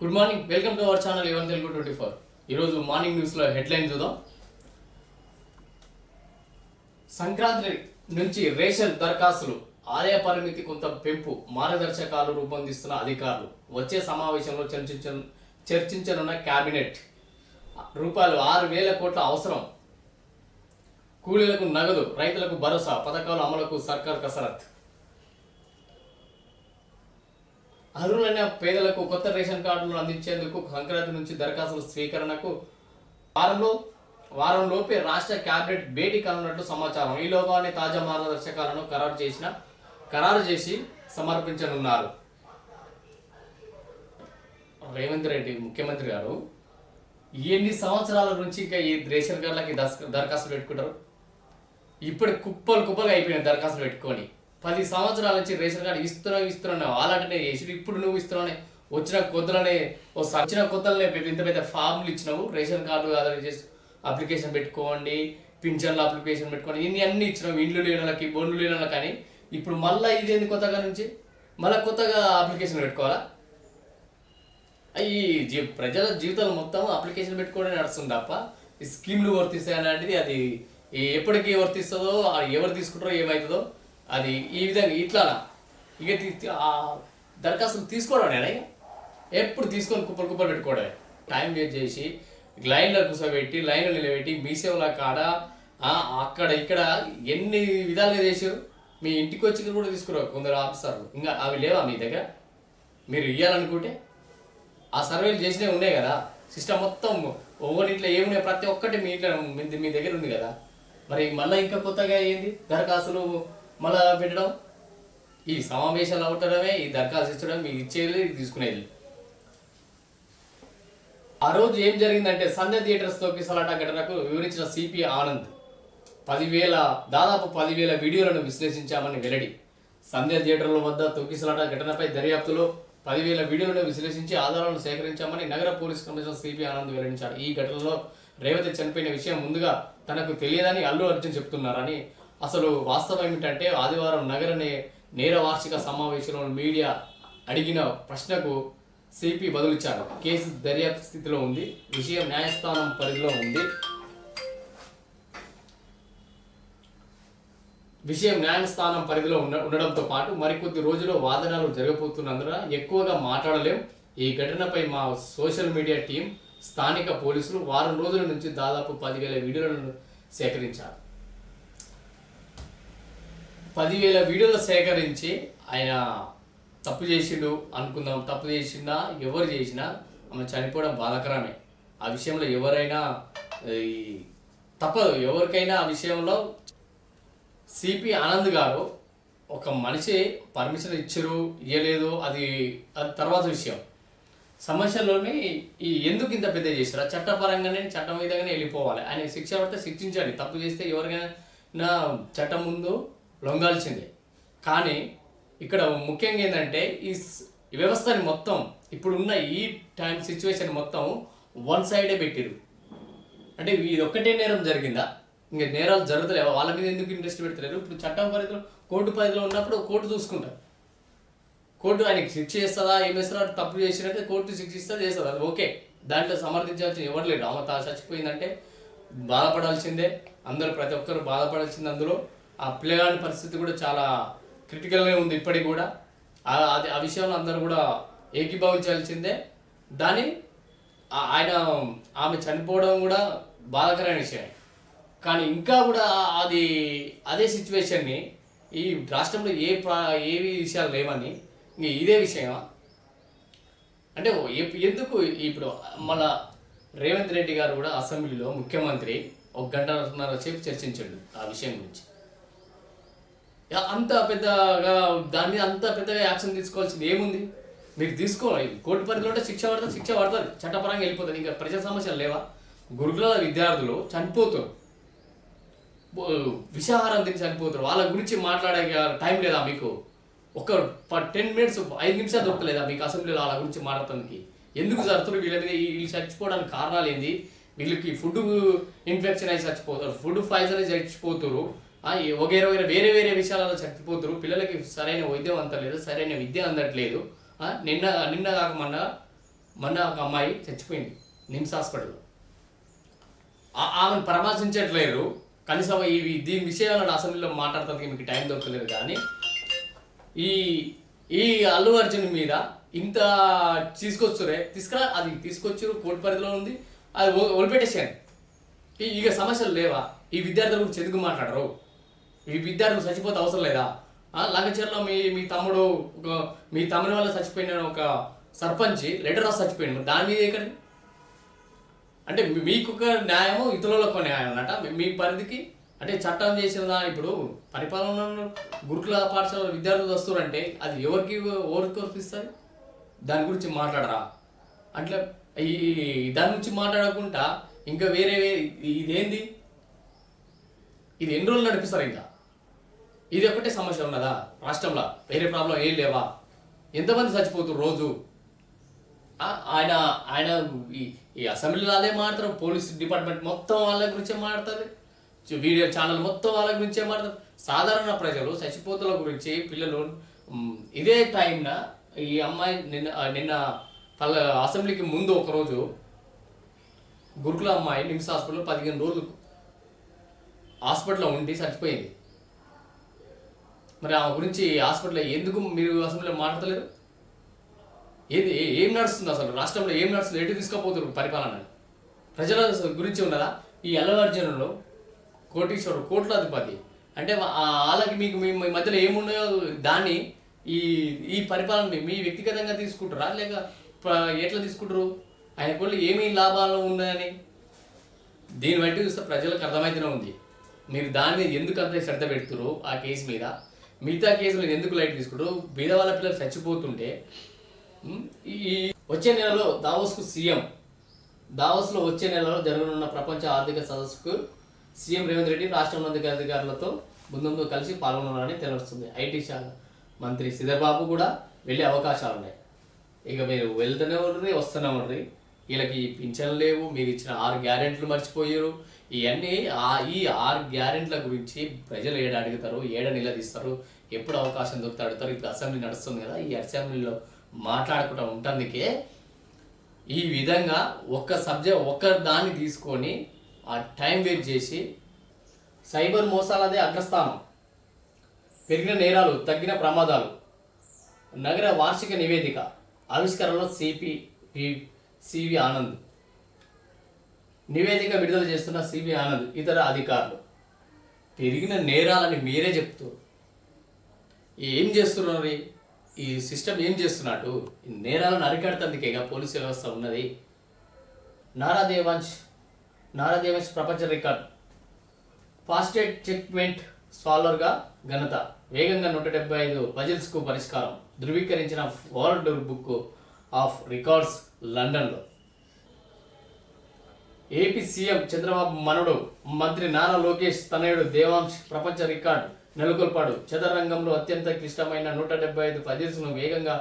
Good morning, welcome to our channel ఎవన్ తెలుగు 24. ఈరోజు morning న్యూస్లో హెడ్లైన్ చూద్దాం. సంక్రాంతి నుంచి రేషన్ దరఖాస్తులు ఆదాయ పరిమితి కొంత పెంపు మార్గదర్శకాలు రూపొందిస్తున్న అధికారులు. వచ్చే సమావేశంలో చర్చించనున్న కేబినెట్. రూపాయలు 6,000 కోట్ల అవసరం. కూలీలకు నగదు, రైతులకు భరోసా పథకాల అమలుకు సర్కార్ కసరత్. అర్హులైన పేదలకు కొత్త రేషన్ కార్డులను అందించేందుకు సంక్రాంతి నుంచి దరఖాస్తుల స్వీకరణకు వారంలోపే రాష్ట్ర కేబినెట్ భేటీ కానున్నట్లు సమాచారం. ఈలోగానే తాజా మార్గదర్శకాలను ఖరారు చేసి సమర్పించనున్నారు. రేవంత్ రెడ్డి ముఖ్యమంత్రి గారు ఎన్ని సంవత్సరాల నుంచి ఇంకా ఈ రేషన్ కార్డులకి దరఖాస్తులు పెట్టుకుంటారు? ఇప్పుడు కుప్పలుగా అయిపోయినాయి దరఖాస్తులు పెట్టుకొని. 10 సంవత్సరాల నుంచి రేషన్ కార్డు ఇస్తున్నావు అలాంటినే చేసి ఇప్పుడు నువ్వు ఇస్తున్నానే వచ్చిన కొత్తలనే ఇంత పెద్ద ఫామ్లు ఇచ్చినావు. రేషన్ కార్డు ఆధార్ చేసి అప్లికేషన్ పెట్టుకోండి, పింఛన్ల అప్లికేషన్ పెట్టుకోండి, అన్ని ఇచ్చినావు. ఇండ్లు లేని వాళ్ళకి, బొండ్లు లేని వాళ్ళకి. కానీ ఇప్పుడు మళ్ళీ ఇదేంది కొత్తగా నుంచి మళ్ళీ కొత్తగా అప్లికేషన్ పెట్టుకోవాలా? ఈ ప్రజల జీవితాలు మొత్తం అప్లికేషన్ పెట్టుకోవడం నడుస్తుంది తప్ప ఈ స్కీమ్లు వర్తిస్తాయి అలాంటిది అది ఎప్పటికీ వర్తిస్తుందో, ఎవరు తీసుకుంటారో ఏమవుతుందో అది ఈ విధంగా ఇట్లా ఇక దరఖాస్తులు తీసుకోవడం ఇక ఎప్పుడు తీసుకొని కుప్పలు పెట్టుకోవడమే. టైం వేస్ట్ చేసి లైన్లో కూర్చోబెట్టి లైన్లో నిలబెట్టి మీ సేవల కాడ అక్కడ ఇక్కడ ఎన్ని విధాలుగా చేసారు. మీ ఇంటికి వచ్చి కూడా తీసుకురావు కొందరు ఆఫీసర్లు. ఇంకా అవి లేవా మీ దగ్గర? మీరు ఇవ్వాలనుకుంటే ఆ సర్వేలు చేసినవి ఉన్నాయి కదా. సిస్టమ్ మొత్తం ఒకటింట్లో ఏమున్నాయి ప్రతి ఒక్కటి మీ ఇంట్లో మీ దగ్గర ఉంది కదా. మరి మళ్ళీ ఇంకా కొత్తగా ఏంది దరఖాస్తులు మళ్ళా పెట్టడం? ఈ సమావేశాలు అవటమే, ఈ దరఖాస్తు ఇచ్చడం, మీకు ఇచ్చేది తీసుకునేది. ఆ రోజు ఏం జరిగిందంటే సంధ్య థియేటర్స్ తొక్కిసలాట ఘటనకు వివరించిన సిపి ఆనంద్ దాదాపు 10,000 వీడియోలను విశ్లేషించామని వెల్లడి. సంధ్య థియేటర్ల వద్ద తొక్కిసలాట ఘటనపై దర్యాప్తులో 10,000 వీడియోలను విశ్లేషించి ఆధారాలను సేకరించామని నగర పోలీస్ కమిషనర్ సిపి ఆనంద్ వెల్లడించారు. ఈ ఘటనలో రేవతి చనిపోయిన విషయం ముందుగా తనకు తెలియదని అల్లు అర్జున్ చెప్తున్నారని. అసలు వాస్తవం ఏమిటంటే ఆదివారం నగర నేర వార్షిక సమావేశంలో మీడియా అడిగిన ప్రశ్నకు సిపి బదులిచ్చారు. కేసు దర్యాప్తు స్థితిలో ఉంది, విషయం న్యాయస్థానం పరిధిలో ఉండడంతో పాటు మరికొద్ది రోజుల్లో వాదనలు జరగబోతున్నందున ఎక్కువగా మాట్లాడలేం. ఈ ఘటనపై మా సోషల్ మీడియా టీం, స్థానిక పోలీసులు వారం రోజుల నుంచి దాదాపు 10,000 వీడియోలను సేకరించారు. 10,000 వీడియోలు సేకరించి ఆయన తప్పు చేసిండు అనుకుందాం. తప్పు చేసినా ఎవరు చేసినా ఆమె చనిపోవడం బాధాకరమే. ఆ విషయంలో ఎవరైనా తప్పదు, ఎవరికైనా ఆ విషయంలో. సిపి ఆనంద్ గారు ఒక మనిషి పర్మిషన్ ఇచ్చారు ఇవ్వలేదు అది తర్వాత విషయం. సమస్యలోనే ఎందుకు ఇంత పెద్ద చేశారు? చట్టపరంగానే చట్టం విధంగానే వెళ్ళిపోవాలి. ఆయన శిక్ష పడితే శిక్షించండి. తప్పు చేస్తే ఎవరికైనా చట్టం ముందు లొంగాల్సిందే. కానీ ఇక్కడ ముఖ్యంగా ఏంటంటే ఈ వ్యవస్థని మొత్తం ఇప్పుడున్న ఈ టైం సిచ్యువేషన్ మొత్తం వన్ సైడే పెట్టిరు. అంటే ఇది ఒక్కటే నేరం జరిగిందా? ఇంకా నేరాలు జరుగుతలేవా? వాళ్ళ మీద ఎందుకు ఇంట్రెస్ట్ పెడతలేరు? ఇప్పుడు చట్టం పరిధిలో కోర్టు పరిధిలో ఉన్నప్పుడు కోర్టు చూసుకుంటారు. కోర్టు ఆయనకి శిక్ష చేస్తుందా, ఏం చేస్తారా? తప్పు చేసినట్టే కోర్టు శిక్షిస్తా చేస్తుంది, అది ఓకే. దాంట్లో సమర్థించాల్సిన ఎవరు లేరు. ఆమె చచ్చిపోయిందంటే బాధపడాల్సిందే, అందరూ ప్రతి ఒక్కరు బాధపడాల్సిందే. అందులో ఆ పిల్లగాడి పరిస్థితి కూడా చాలా క్రిటికల్గా ఉంది ఇప్పటికి కూడా. ఆ విషయంలో అందరూ కూడా ఏకీభవించాల్సిందే. ఆమె చనిపోవడం కూడా బాధాకరమైన విషయం. కానీ ఇంకా కూడా అదే సిచ్యువేషన్ని ఈ రాష్ట్రంలో ఏవి విషయాలు లేవని ఇదే విషయమా? అంటే ఎందుకు ఇప్పుడు మన రేవంత్ రెడ్డి గారు కూడా అసెంబ్లీలో ముఖ్యమంత్రి 1 గంటన్నర సేపు చర్చించాడు ఆ విషయం గురించి. అంత పెద్దగా దాని మీద అంత పెద్దగా యాక్షన్ తీసుకోవాల్సింది ఏముంది? మీరు తీసుకోవాలి. కోర్టు పరిధిలో ఉంటే శిక్ష పడుతుంది, చట్టపరంగా వెళ్ళిపోతుంది. ఇంకా ప్రజా సమస్యలు లేవా? గురుకుల విద్యార్థులు చనిపోతారు, విషాహారం తిని చనిపోతారు. వాళ్ళ గురించి మాట్లాడే టైం లేదా మీకు? ఒక 10 మినిట్స్ 5 నిమిషాలు దొరకలేదా మీకు అసెంబ్లీలో వాళ్ళ గురించి మాట్లాడటానికి? ఎందుకు జరుగుతారు? వీళ్ళ మీద వీళ్ళు చచ్చిపోవడానికి కారణాలు ఏంది? వీళ్ళకి ఫుడ్ ఇన్ఫెక్షన్ అయి చచ్చిపోతారు, ఫుడ్ పాయిజన్ అయి చచ్చిపోతారు, వగేర వేరే వేరే విషయాలలో చచ్చిపోతారు. పిల్లలకి సరైన వైద్యం అందట్లేదు, సరైన విద్య అందట్లేదు. నిన్న కాకమన్నా మొన్న ఒక అమ్మాయి చచ్చిపోయింది నిమ్స్ హాస్పిటల్లో. ఆమెను పరామర్శించట్లేరు కనీసం. దీని విషయాలను అసెంబ్లీలో మాట్లాడటానికి మీకు టైం దొరకలేదు. కానీ ఈ ఈ అల్లు అర్జున్ మీద ఇంత తీసుకురా, అది తీసుకొచ్చారు, కోర్టు పరిధిలో ఉంది, అది వదిలిపెట్టేసాను. ఇక సమస్యలు లేవా? ఈ విద్యార్థుల గురించి ఎందుకు మాట్లాడరు? ఈ విద్యార్థులు చచ్చిపోతే అవసరం లేదా? లంగచర్లో మీ తమ్ముడు మీ తమ్ముడి వల్ల చచ్చిపోయిన ఒక సర్పంచ్ లెటర్ రాసి చచ్చిపోయింది. దాని మీద ఎక్కడిది? అంటే మీకు ఒక న్యాయము, ఇతరులకు న్యాయం అన్నట మీ పరిధికి. అంటే చట్టం చేసిన దాని ఇప్పుడు పరిపాలన గురుకుల పాఠశాల విద్యార్థులు వస్తారంటే అది ఎవరికి వర్తిస్తారు? దాని గురించి మాట్లాడరా? అట్లా దాని గురించి మాట్లాడకుండా ఇంకా వేరే ఇదేంది? ఇది ఎన్ని రోజులు నడిపిస్తారు? ఇంకా ఇది ఒకటే సమస్య ఉన్నదా రాష్ట్రంలో? వేరే ప్రాబ్లం ఏం లేవా? ఎంతమంది చచ్చిపోతారు రోజు? ఆయన ఆయన ఈ అసెంబ్లీలో అదే మాట్లాడతారు, పోలీస్ డిపార్ట్మెంట్ మొత్తం వాళ్ళ గురించే మాట్లాడతారు, వీడియో ఛానల్ మొత్తం వాళ్ళ గురించే మాట్లాడతారు. సాధారణ ప్రజలు చచ్చిపోతుల గురించి పిల్లలు ఇదే టైంన ఈ అమ్మాయి నిన్న అసెంబ్లీకి ముందు ఒకరోజు గురుకుల అమ్మాయి నిమ్స్ హాస్పిటల్లో 15 రోజులు హాస్పిటల్లో ఉండి చచ్చిపోయింది. మరి ఆమె గురించి హాస్పిటల్లో ఎందుకు మీరు అసెంబ్లీలో మాట్లాడలేరు? ఏం నడుస్తుంది అసలు రాష్ట్రంలో? ఏం నడుస్తుంది? ఎటు తీసుకుపోతారు పరిపాలన? ప్రజల గురించి ఉన్నదా? ఈ అల్లు అర్జున్లో కోటీశ్వరుడు, కోట్లాధిపతి అంటే వాళ్ళకి మీకు మీ మధ్యలో ఏమున్నాయో దాన్ని ఈ పరిపాలన మీ వ్యక్తిగతంగా తీసుకుంటారా లేక ఎట్లా తీసుకుంటారు? ఆయన కొళ్ళు ఏమీ లాభాలు ఉన్నాయని దీన్ని బట్టి చూస్తే ప్రజలకు అర్థమైతేనే ఉంది. మీరు దాని మీద ఎందుకు అంత శ్రద్ధ పెడుతురు? ఆ కేసు మీద మిగతా కేసులు ఎందుకు లైట్ తీసుకుంటారు? బీద వాళ్ళ పిల్లలు చచ్చిపోతుంటే ఈ వచ్చే నెలలో దావోస్లో వచ్చే నెలలో జరగనున్న ప్రపంచ ఆర్థిక సదస్సుకు సీఎం రేవంత్ రెడ్డి రాష్ట్ర అధికారులతో ముందు కలిసి పాల్గొనాలని తెలుస్తుంది. ఐటీ శాఖ మంత్రి శ్రీధర్ బాబు కూడా వెళ్ళే అవకాశాలు ఉన్నాయి. ఇక మీరు వెళ్తూనే ఉండ్రి, వస్తూనే ఉండ్రి. వీళ్ళకి పింఛన్లు లేవు, మీరు ఇచ్చిన 6 గ్యారెంట్లు మర్చిపోయారు. ఇవన్నీ ఈ 6 గ్యారెంట్ల గురించి ప్రజలు ఏడ అడుగుతారు, ఏడ నిలదీస్తారు, ఎప్పుడు అవకాశం దొరికితే అడుగుతారు. ఇప్పుడు అసెంబ్లీ నడుస్తుంది కదా, ఈ అసెంబ్లీలో మాట్లాడుకుంటూ ఉంటుందికే ఈ విధంగా ఒక్క దాన్ని తీసుకొని ఆ టైం వేస్ట్ చేసి సైబర్ మోసాలదే అగ్రస్థానం, పెరిగిన నేరాలు, తగ్గిన ప్రమాదాలు, నగర వార్షిక నివేదిక ఆవిష్కరణలో సివి ఆనంద్ నివేదిక విడుదల చేస్తున్న సివి ఆనంద్ ఇతర అధికారులు. పెరిగిన నేరాలని మీరే చెప్తూ ఏం చేస్తున్నారు? ఈ సిస్టమ్ ఏం చేస్తున్నట్టు? ఈ నేరాలను అరికడుతందుకేగా పోలీసు వ్యవస్థ ఉన్నది. నారా దేవాంశ్ ప్రపంచ రికార్డ్ ఫాస్టెస్ట్ చెక్మెంట్ స్కాలర్గా ఘనత, వేగంగా 175 పజిల్స్కు పరిష్కారం ధృవీకరించిన వరల్డ్ బుక్ ఆఫ్ రికార్డ్స్ లండన్లో. ఏపీ సీఎం చంద్రబాబు మనవడు మంత్రి నారా లోకేష్ తనయుడు దేవాంశ్ ప్రపంచ రికార్డు నెలకొల్పాడు. చదరంగంలో అత్యంత క్లిష్టమైన 175 పజిల్స్ను వేగంగా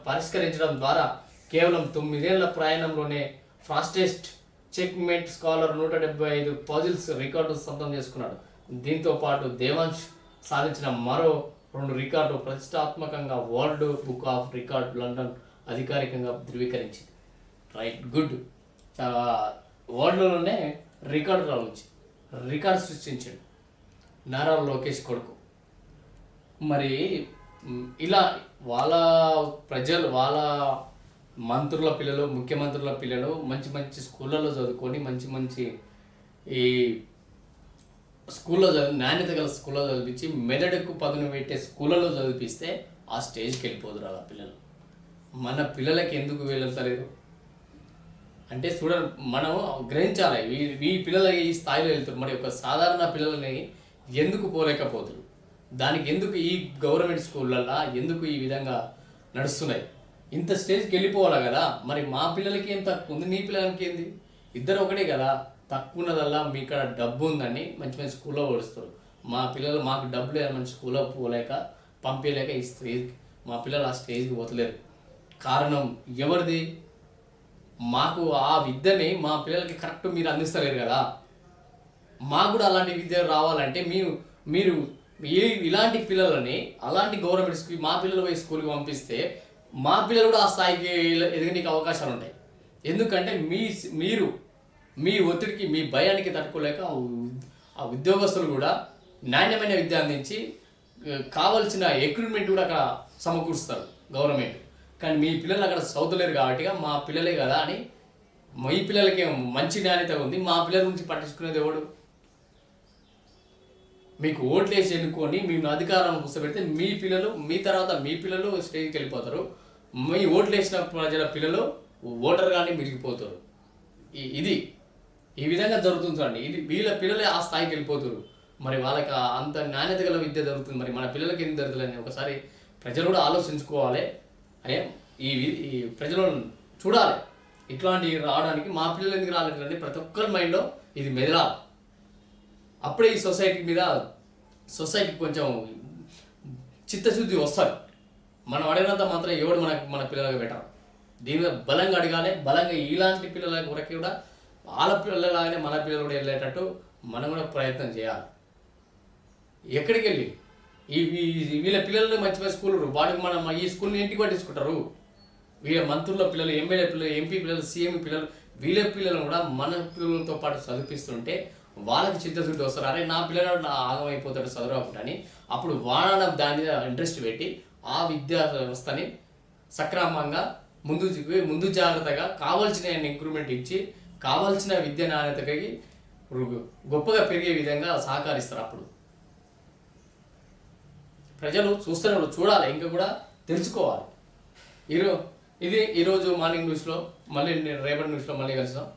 పరిష్కరించడం ద్వారా కేవలం 9 ఏళ్ల ప్రయాణంలోనే ఫాస్టెస్ట్ చెక్మెంట్ స్కాలర్ 175 పజిల్స్ రికార్డు సొంతం చేసుకున్నాడు. దీంతో పాటు దేవాంశ్ సాధించిన మరో 2 రికార్డు ప్రతిష్టాత్మకంగా world book of record London అధికారికంగా ధృవీకరించింది. Right, good. వరల్డ్లోనే రికార్డు సృష్టించాడు నారా లోకేష్ కొడుకు. మరి ఇలా వాళ్ళ ప్రజలు, వాళ్ళ మంత్రుల పిల్లలు, ముఖ్యమంత్రుల పిల్లలు మంచి స్కూళ్ళలో చదువుకొని మంచి ఈ స్కూల్లో నాణ్యత గల స్కూల్లో చదివించి మెదడుకు పదును పెట్టే స్కూళ్ళలో చదివిస్తే ఆ స్టేజ్కి వెళ్ళిపోదురు అలా పిల్లలు. మన పిల్లలకి ఎందుకు వెళ్తలేరు అంటే మనం గ్రహించాలి. ఈ పిల్లలు ఈ స్థాయిలో వెళ్తారు, మరి ఒక సాధారణ పిల్లలని ఎందుకు పోలేకపోతున్నారు? దానికి ఎందుకు ఈ గవర్నమెంట్ స్కూళ్ళల్లో ఎందుకు ఈ విధంగా నడుస్తున్నాయి? ఇంత స్టేజ్కి వెళ్ళిపోవాలి కదా. మరి మా పిల్లలకి ఏం తక్కువ ఉంది, నీ పిల్లలకి ఏంది? ఇద్దరు ఒకటే కదా. తక్కువ ఉన్నదల్లా మీ ఇక్కడ డబ్బు ఉందని మంచి స్కూల్లో ఓడిస్తారు. మా పిల్లలు మాకు డబ్బు లేదు, మంచి స్కూల్లో పోలేక పంపించలేక ఈ స్టేజ్కి మా పిల్లలు ఆ స్టేజ్కి పోతలేరు. కారణం ఎవరిది? మాకు ఆ విద్యని మా పిల్లలకి కరెక్ట్ మీరు అందిస్తలేరు కదా. మాకు కూడా అలాంటి విద్య రావాలంటే మీరు ఇలాంటి పిల్లలని అలాంటి గవర్నమెంట్ స్కూల్ మా పిల్లలు పోయి స్కూల్కి పంపిస్తే మా పిల్లలు కూడా ఆ స్థాయికి ఎదగడానికి అవకాశాలు ఉంటాయి. ఎందుకంటే మీరు మీ ఒత్తిడికి మీ భయానికి తట్టుకోలేక ఆ ఉద్యోగస్తులు కూడా నాణ్యమైన విద్య అందించి కావాల్సిన ఎక్విప్మెంట్ కూడా అక్కడ సమకూరుస్తారు గవర్నమెంట్. కానీ మీ పిల్లలు అక్కడ చదువుతలేరు కాబట్టి మా పిల్లలే కదా అని మీ పిల్లలకి మంచి నాణ్యత ఉంది, మా పిల్లల గురించి పట్టించుకునేది ఎవడు? మీకు ఓట్లు వేసి ఎన్నుకొని మేము అధికారం కూర్చోబెడితే మీ పిల్లలు మీ తర్వాత మీ పిల్లలు స్టేజ్కి వెళ్ళిపోతారు. మీ ఓట్లు వేసిన ప్రజల పిల్లలు ఓటర్గానే మిరిగిపోతారు. ఇది ఈ విధంగా జరుగుతుంది చూడండి. ఇది వీళ్ళ పిల్లలే ఆ స్థాయికి వెళ్ళిపోతారు. మరి వాళ్ళకి అంత నాణ్యత గల విద్య జరుగుతుంది, మరి మన పిల్లలకి ఎందుకు జరుగుతుందని ఒకసారి ప్రజలు కూడా ఆలోచించుకోవాలి. అయ్యా ఈ ప్రజలు చూడాలి, ఇట్లాంటివి రావడానికి మా పిల్లలు ఎందుకు రాలేదండి ప్రతి ఒక్కరి మైండ్లో ఇది మెదలాలి. అప్పుడే ఈ సొసైటీకి కొంచెం చిత్తశుద్ధి వస్తుంది. మనం అడిగినంత మాత్రం ఎవడు మన పిల్లలకు పెట్టారు. దీని మీద బలంగా అడగాలి. బలంగా ఇలాంటి పిల్లల కొరకు కూడా వాళ్ళ పిల్లలాగానే మన పిల్లలు కూడా వెళ్ళేటట్టు మనం కూడా ప్రయత్నం చేయాలి. ఎక్కడికి వెళ్ళి వీళ్ళ పిల్లలు మంచి స్కూల్ వాడికి మనం ఈ స్కూల్ని ఇంటికి పట్టించుకుంటారు. వీళ్ళ మంత్రుల పిల్లలు, ఎమ్మెల్యే పిల్లలు, ఎంపీ పిల్లలు, సీఎం పిల్లలు, వీళ్ళ పిల్లలను కూడా మన పిల్లలతో పాటు చదివిస్తుంటే వాళ్ళకి చిత్తశుద్ధి వస్తారు. అరే నా పిల్లలు ఆగమైపోతాడు చదువుకుంటాని అప్పుడు వాళ్ళ దాని మీద ఇంట్రెస్ట్ పెట్టి ఆ విద్యా వ్యవస్థని సక్రమంగా ముందు జాగ్రత్తగా కావాల్సిన ఇంక్రూమెంట్ ఇచ్చి కావాల్సిన విద్య నాణ్యతకి గొప్పగా పెరిగే విధంగా సహకరిస్తారు. అప్పుడు ప్రజలు చూడాలి, ఇంకా కూడా తెలుసుకోవాలి. ఇది ఈరోజు మార్నింగ్ న్యూస్లో. మళ్ళీ రేపటి న్యూస్లో మళ్ళీ కలుస్తాం.